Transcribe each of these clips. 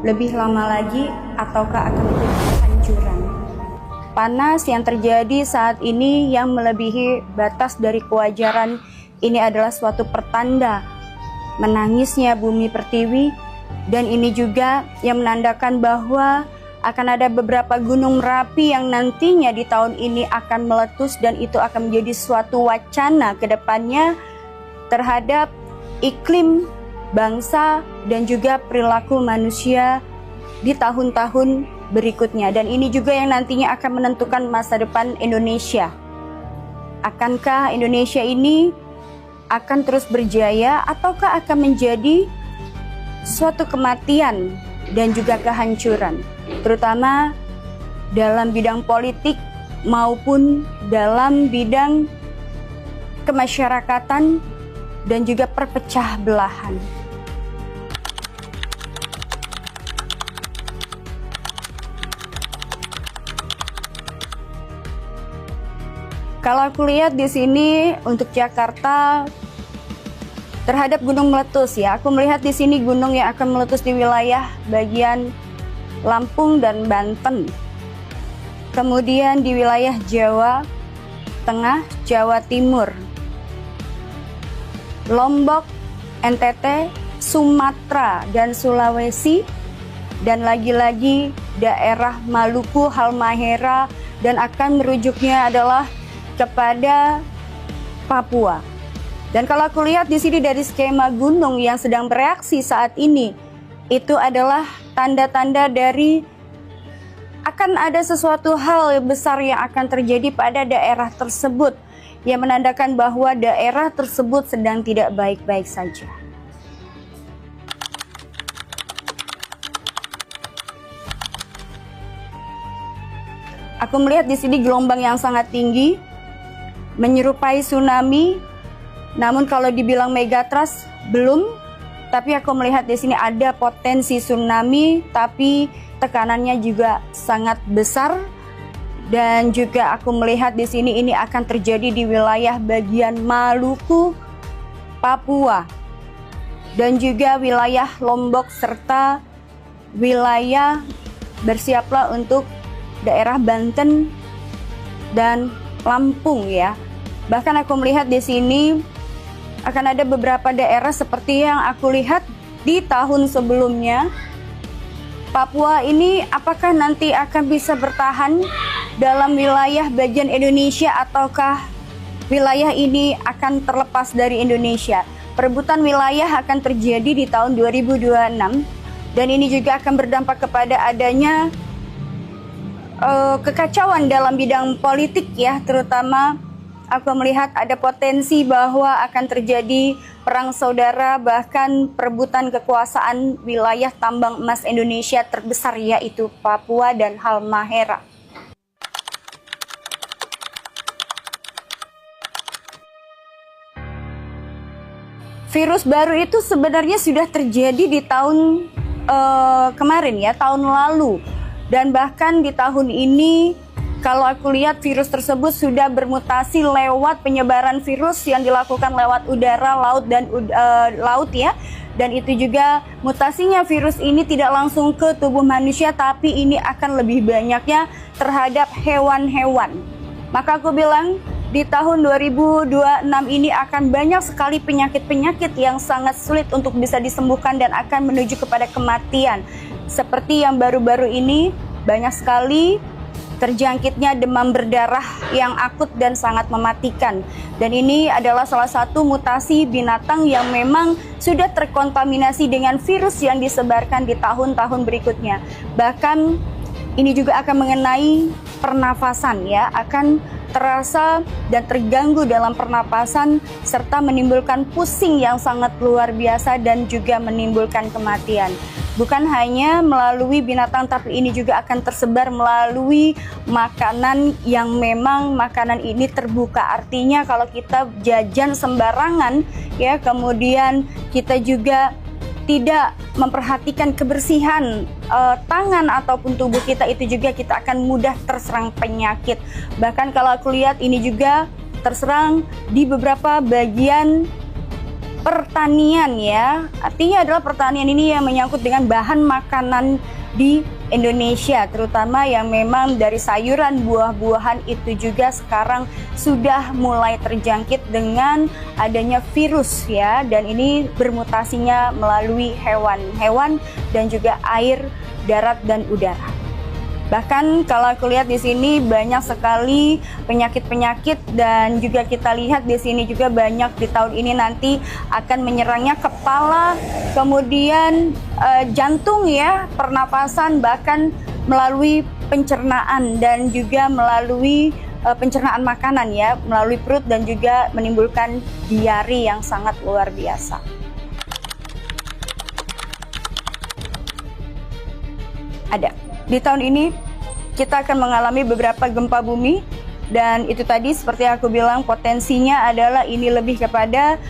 lebih lama lagi ataukah akan menjadi kehancuran? Panas yang terjadi saat ini yang melebihi batas dari kewajaran ini adalah suatu pertanda menangisnya bumi pertiwi, dan ini juga yang menandakan bahwa akan ada beberapa gunung Merapi yang nantinya di tahun ini akan meletus, dan itu akan menjadi suatu wacana ke depannya terhadap iklim, bangsa, dan juga perilaku manusia di tahun-tahun berikutnya. Dan ini juga yang nantinya akan menentukan masa depan Indonesia. Akankah Indonesia ini akan terus berjaya ataukah akan menjadi suatu kematian dan juga kehancuran, terutama dalam bidang politik maupun dalam bidang kemasyarakatan dan juga perpecah belahan. Kalau aku lihat di sini untuk Jakarta terhadap gunung meletus ya, aku melihat di sini gunung yang akan meletus di wilayah bagian Lampung dan Banten. Kemudian di wilayah Jawa Tengah, Jawa Timur, Lombok, NTT, Sumatera, dan Sulawesi, dan lagi-lagi daerah Maluku, Halmahera, dan akan merujuknya adalah kepada Papua. Dan kalau aku lihat di sini dari skema gunung yang sedang bereaksi saat ini, itu adalah tanda-tanda dari akan ada sesuatu hal besar yang akan terjadi pada daerah tersebut, yang menandakan bahwa daerah tersebut sedang tidak baik-baik saja. Aku melihat di sini gelombang yang sangat tinggi, menyerupai tsunami. Namun kalau dibilang megatrust belum, tapi aku melihat di sini ada potensi tsunami, tapi tekanannya juga sangat besar. Dan juga aku melihat di sini ini akan terjadi di wilayah bagian Maluku, Papua, dan juga wilayah Lombok, serta wilayah bersiaplah untuk daerah Banten dan Lampung ya. Bahkan aku melihat di sini akan ada beberapa daerah seperti yang aku lihat di tahun sebelumnya. Papua ini apakah nanti akan bisa bertahan dalam wilayah bagian Indonesia ataukah wilayah ini akan terlepas dari Indonesia? Perebutan wilayah akan terjadi di tahun 2026, dan ini juga akan berdampak kepada adanya kekacauan dalam bidang politik ya, terutama aku melihat ada potensi bahwa akan terjadi perang saudara, bahkan perebutan kekuasaan wilayah tambang emas Indonesia terbesar yaitu Papua dan Halmahera. Virus baru itu sebenarnya sudah terjadi di tahun kemarin ya, tahun lalu. Dan bahkan di tahun ini, kalau aku lihat virus tersebut sudah bermutasi lewat penyebaran virus yang dilakukan lewat udara, laut, dan laut ya. Dan itu juga mutasinya virus ini tidak langsung ke tubuh manusia, tapi ini akan lebih banyaknya terhadap hewan-hewan. Maka aku bilang di tahun 2026 ini akan banyak sekali penyakit-penyakit yang sangat sulit untuk bisa disembuhkan dan akan menuju kepada kematian. Seperti yang baru-baru ini, banyak sekali terjangkitnya demam berdarah yang akut dan sangat mematikan. Dan ini adalah salah satu mutasi binatang yang memang sudah terkontaminasi dengan virus yang disebarkan di tahun-tahun berikutnya. Bahkan ini juga akan mengenai pernafasan ya, akan terasa dan terganggu dalam pernapasan serta menimbulkan pusing yang sangat luar biasa dan juga menimbulkan kematian. Bukan hanya melalui binatang, tapi ini juga akan tersebar melalui makanan yang memang makanan ini terbuka. Artinya kalau kita jajan sembarangan ya, kemudian kita juga tidak memperhatikan kebersihan tangan ataupun tubuh kita, itu juga kita akan mudah terserang penyakit. Bahkan kalau aku lihat ini juga terserang di beberapa bagian pertanian ya. Artinya adalah pertanian ini yang menyangkut dengan bahan makanan di Indonesia, terutama yang memang dari sayuran, buah-buahan itu juga sekarang sudah mulai terjangkit dengan adanya virus ya, dan ini bermutasinya melalui hewan dan juga air, darat dan udara. Bahkan kalau aku lihat di sini banyak sekali penyakit-penyakit, dan juga kita lihat di sini juga banyak di tahun ini nanti akan menyerangnya kepala, kemudian jantung ya, pernapasan, bahkan melalui pencernaan dan juga melalui pencernaan makanan ya, melalui perut, dan juga menimbulkan diare yang sangat luar biasa. Ada. Di tahun ini kita akan mengalami beberapa gempa bumi, dan itu tadi seperti aku bilang potensinya adalah ini lebih kepada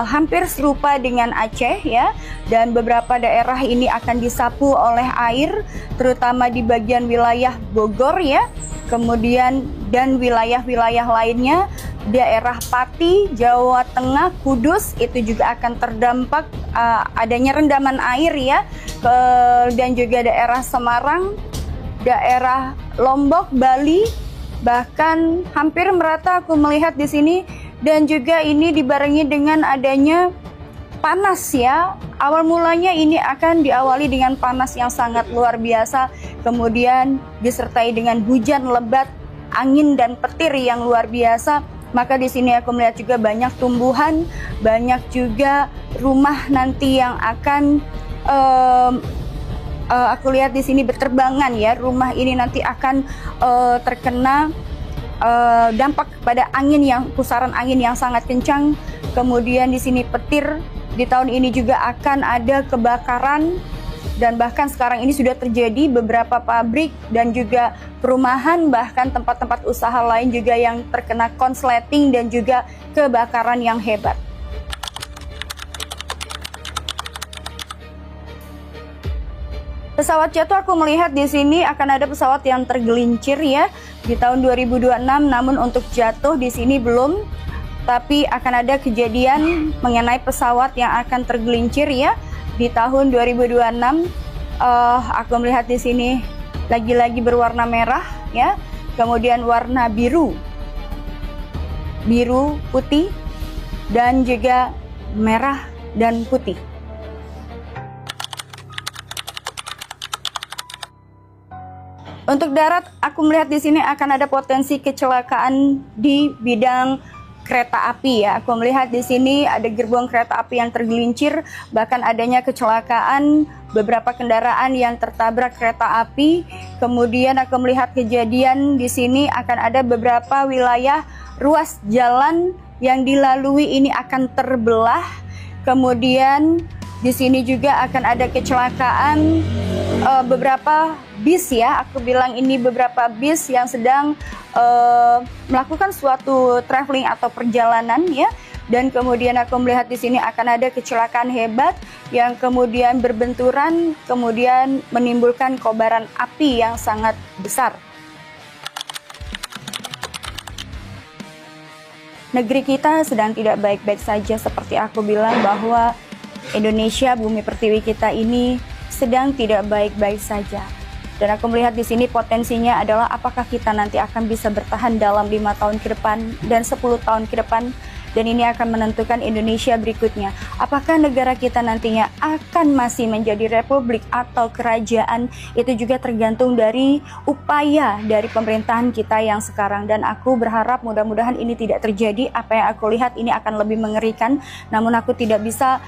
hampir serupa dengan Aceh ya, dan beberapa daerah ini akan disapu oleh air, terutama di bagian wilayah Bogor ya, kemudian dan wilayah-wilayah lainnya, daerah Pati, Jawa Tengah, Kudus itu juga akan terdampak adanya rendaman air ya, dan juga daerah Semarang, daerah Lombok, Bali, bahkan hampir merata aku melihat di sini, dan juga ini dibarengi dengan adanya panas ya. Awal mulanya ini akan diawali dengan panas yang sangat luar biasa, kemudian disertai dengan hujan lebat, angin dan petir yang luar biasa. Maka di sini aku melihat juga banyak tumbuhan, banyak juga rumah nanti yang akan aku lihat di sini berterbangan ya. Rumah ini nanti akan terkena dampak pada angin yang pusaran angin yang sangat kencang. Kemudian di sini petir. Di tahun ini juga akan ada kebakaran, dan bahkan sekarang ini sudah terjadi beberapa pabrik dan juga perumahan, bahkan tempat-tempat usaha lain juga yang terkena konsleting dan juga kebakaran yang hebat. Pesawat jatuh, aku melihat di sini akan ada pesawat yang tergelincir ya di tahun 2026, namun untuk jatuh di sini belum. Tapi akan ada kejadian mengenai pesawat yang akan tergelincir ya di tahun 2026. Aku melihat di sini lagi-lagi berwarna merah ya, kemudian warna biru, putih, dan juga merah dan putih. Untuk darat, aku melihat di sini akan ada potensi kecelakaan di bidang kereta api ya. Aku melihat di sini ada gerbong kereta api yang tergelincir, bahkan adanya kecelakaan beberapa kendaraan yang tertabrak kereta api. Kemudian aku melihat kejadian di sini akan ada beberapa wilayah ruas jalan yang dilalui ini akan terbelah. Kemudian di sini juga akan ada kecelakaan beberapa bis ya. Aku bilang ini beberapa bis yang sedang melakukan suatu traveling atau perjalanan ya. Dan kemudian aku melihat di sini akan ada kecelakaan hebat yang kemudian berbenturan, kemudian menimbulkan kobaran api yang sangat besar. Negeri kita sedang tidak baik-baik saja, seperti aku bilang bahwa Indonesia, bumi pertiwi kita ini sedang tidak baik-baik saja. Dan aku melihat di sini potensinya adalah apakah kita nanti akan bisa bertahan dalam 5 tahun ke depan dan 10 tahun ke depan. Dan ini akan menentukan Indonesia berikutnya. Apakah negara kita nantinya akan masih menjadi republik atau kerajaan, itu juga tergantung dari upaya dari pemerintahan kita yang sekarang. Dan aku berharap mudah-mudahan ini tidak terjadi. Apa yang aku lihat ini akan lebih mengerikan, namun aku tidak bisa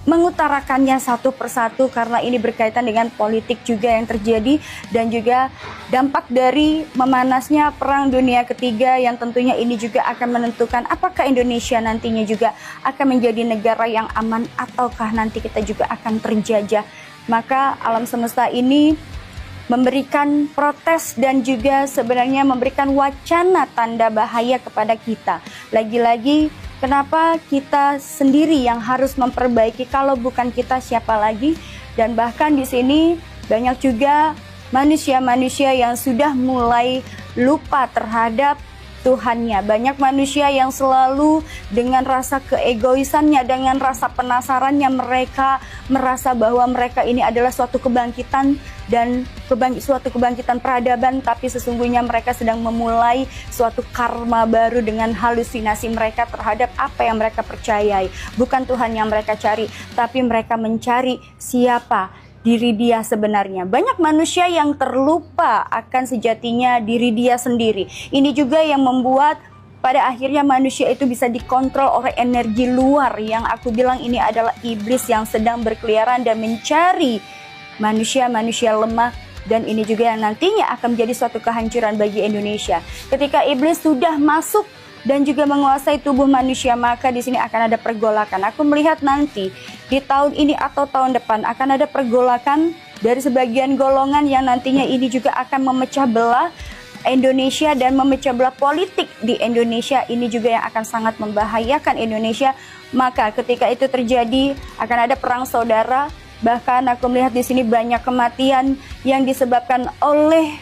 mengutarakannya satu persatu karena ini berkaitan dengan politik juga yang terjadi, dan juga dampak dari memanasnya Perang Dunia Ketiga yang tentunya ini juga akan menentukan apakah Indonesia nantinya juga akan menjadi negara yang aman ataukah nanti kita juga akan terjajah. Maka alam semesta ini memberikan protes dan juga sebenarnya memberikan wacana tanda bahaya kepada kita. Lagi-lagi, kenapa kita sendiri yang harus memperbaiki, kalau bukan kita siapa lagi? Dan bahkan di sini banyak juga manusia-manusia yang sudah mulai lupa terhadap Tuhannya. Banyak manusia yang selalu dengan rasa keegoisannya, dengan rasa penasarannya, mereka merasa bahwa mereka ini adalah suatu kebangkitan dan suatu kebangkitan peradaban, tapi sesungguhnya mereka sedang memulai suatu karma baru dengan halusinasi mereka terhadap apa yang mereka percayai. Bukan Tuhan yang mereka cari, tapi mereka mencari siapa diri dia sebenarnya. Banyak manusia yang terlupa akan sejatinya diri dia sendiri. Ini juga yang membuat pada akhirnya manusia itu bisa dikontrol oleh energi luar, yang aku bilang ini adalah iblis yang sedang berkeliaran dan mencari manusia-manusia lemah. Dan ini juga yang nantinya akan menjadi suatu kehancuran bagi Indonesia. Ketika iblis sudah masuk dan juga menguasai tubuh manusia, maka di sini akan ada pergolakan. Aku melihat nanti di tahun ini atau tahun depan akan ada pergolakan dari sebagian golongan yang nantinya ini juga akan memecah belah Indonesia dan memecah belah politik di Indonesia. Ini juga yang akan sangat membahayakan Indonesia. Maka ketika itu terjadi akan ada perang saudara. Bahkan aku melihat di sini banyak kematian yang disebabkan oleh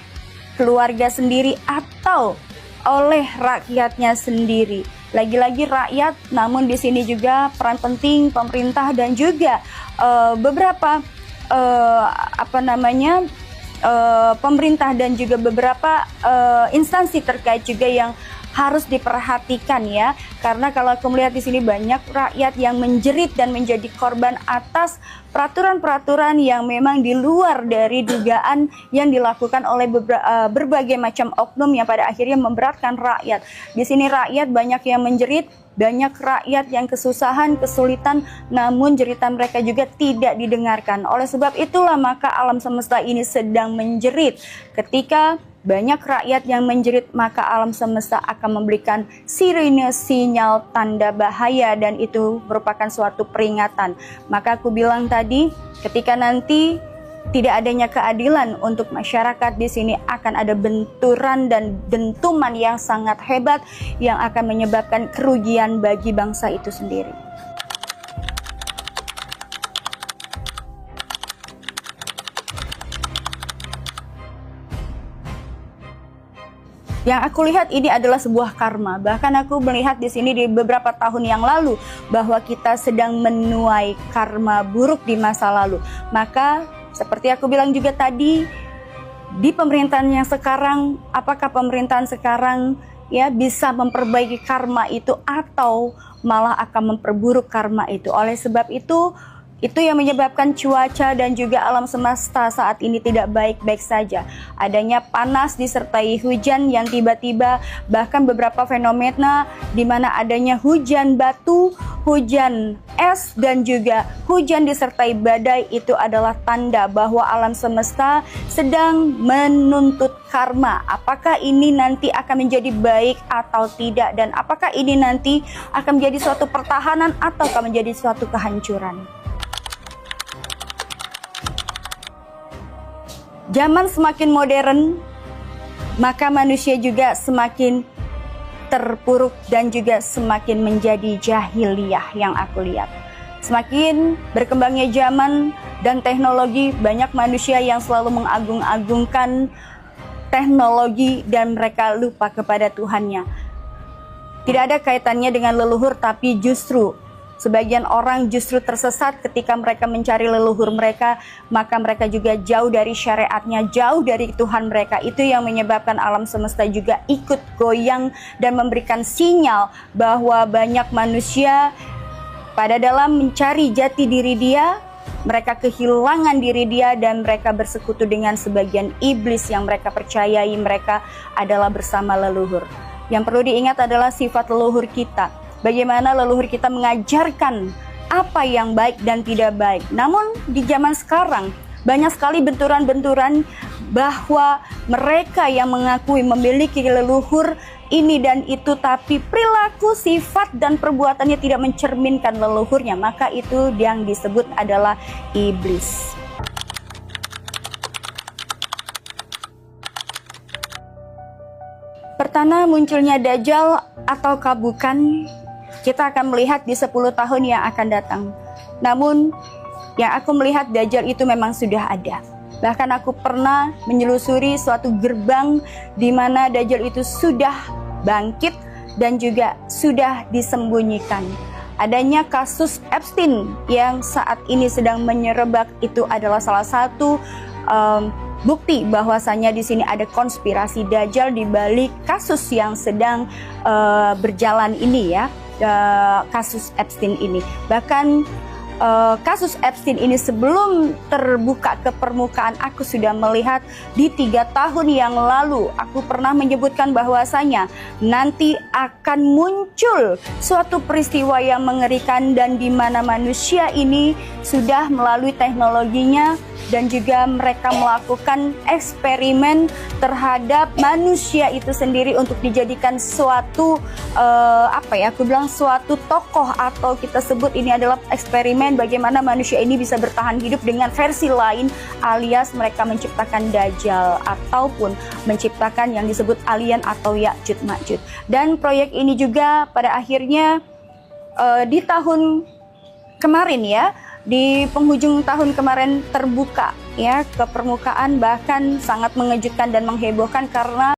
keluarga sendiri atau oleh rakyatnya sendiri. Lagi-lagi rakyat, namun di sini juga peran penting pemerintah dan juga beberapa pemerintah dan juga beberapa instansi terkait juga yang harus diperhatikan ya. Karena kalau aku melihat di sini banyak rakyat yang menjerit dan menjadi korban atas peraturan-peraturan yang memang di luar dari dugaan yang dilakukan oleh berbagai macam oknum yang pada akhirnya memberatkan rakyat. Di sini rakyat banyak yang menjerit, banyak rakyat yang kesusahan, kesulitan, namun jeritan mereka juga tidak didengarkan. Oleh sebab itulah maka alam semesta ini sedang menjerit. Ketika banyak rakyat yang menjerit, maka alam semesta akan memberikan sirine sinyal tanda bahaya, dan itu merupakan suatu peringatan. Maka aku bilang tadi, ketika nanti tidak adanya keadilan untuk masyarakat, di sini akan ada benturan dan dentuman yang sangat hebat yang akan menyebabkan kerugian bagi bangsa itu sendiri. Yang aku lihat ini adalah sebuah karma. Bahkan aku melihat di sini di beberapa tahun yang lalu bahwa kita sedang menuai karma buruk di masa lalu. Maka seperti aku bilang juga tadi, di pemerintahan yang sekarang, apakah pemerintahan sekarang ya bisa memperbaiki karma itu atau malah akan memperburuk karma itu? Oleh sebab itu yang menyebabkan cuaca dan juga alam semesta saat ini tidak baik-baik saja. Adanya panas disertai hujan yang tiba-tiba, bahkan beberapa fenomena di mana adanya hujan batu, hujan es, dan juga hujan disertai badai, itu adalah tanda bahwa alam semesta sedang menuntut karma. Apakah ini nanti akan menjadi baik atau tidak, dan apakah ini nanti akan menjadi suatu pertahanan atau akan menjadi suatu kehancuran. Zaman semakin modern, maka manusia juga semakin terpuruk dan juga semakin menjadi jahiliyah yang aku lihat. Semakin berkembangnya zaman dan teknologi, banyak manusia yang selalu mengagung-agungkan teknologi dan mereka lupa kepada Tuhannya. Tidak ada kaitannya dengan leluhur, tapi justru sebagian orang justru tersesat ketika mereka mencari leluhur mereka, maka mereka juga jauh dari syariatnya, jauh dari Tuhan mereka. Itu yang menyebabkan alam semesta juga ikut goyang dan memberikan sinyal bahwa banyak manusia pada dalam mencari jati diri dia, mereka kehilangan diri dia dan mereka bersekutu dengan sebagian iblis yang mereka percayai mereka adalah bersama leluhur. Yang perlu diingat adalah sifat leluhur kita. Bagaimana leluhur kita mengajarkan apa yang baik dan tidak baik. Namun di zaman sekarang banyak sekali benturan-benturan bahwa mereka yang mengakui memiliki leluhur ini dan itu, tapi perilaku, sifat, dan perbuatannya tidak mencerminkan leluhurnya, maka itu yang disebut adalah iblis. Pertama munculnya Dajjal atau bukan, kita akan melihat di 10 tahun yang akan datang. Namun yang aku melihat Dajjal itu memang sudah ada. Bahkan aku pernah menyelusuri suatu gerbang di mana Dajjal itu sudah bangkit dan juga sudah disembunyikan. Adanya kasus Epstein yang saat ini sedang menyerebak itu adalah salah satu bukti bahwasanya di sini ada konspirasi Dajjal di balik kasus yang sedang berjalan ini ya, kasus Epstein ini. Bahkan kasus Epstein ini sebelum terbuka ke permukaan, aku sudah melihat di 3 tahun yang lalu aku pernah menyebutkan bahwasanya nanti akan muncul suatu peristiwa yang mengerikan dan di mana manusia ini sudah melalui teknologinya dan juga mereka melakukan eksperimen terhadap manusia itu sendiri untuk dijadikan suatu suatu tokoh, atau kita sebut ini adalah eksperimen bagaimana manusia ini bisa bertahan hidup dengan versi lain, alias mereka menciptakan Dajjal ataupun menciptakan yang disebut alien atau Ya'juj Ma'juj. Dan proyek ini juga pada akhirnya di tahun kemarin ya, di penghujung tahun kemarin terbuka ya ke permukaan, bahkan sangat mengejutkan dan menghebohkan karena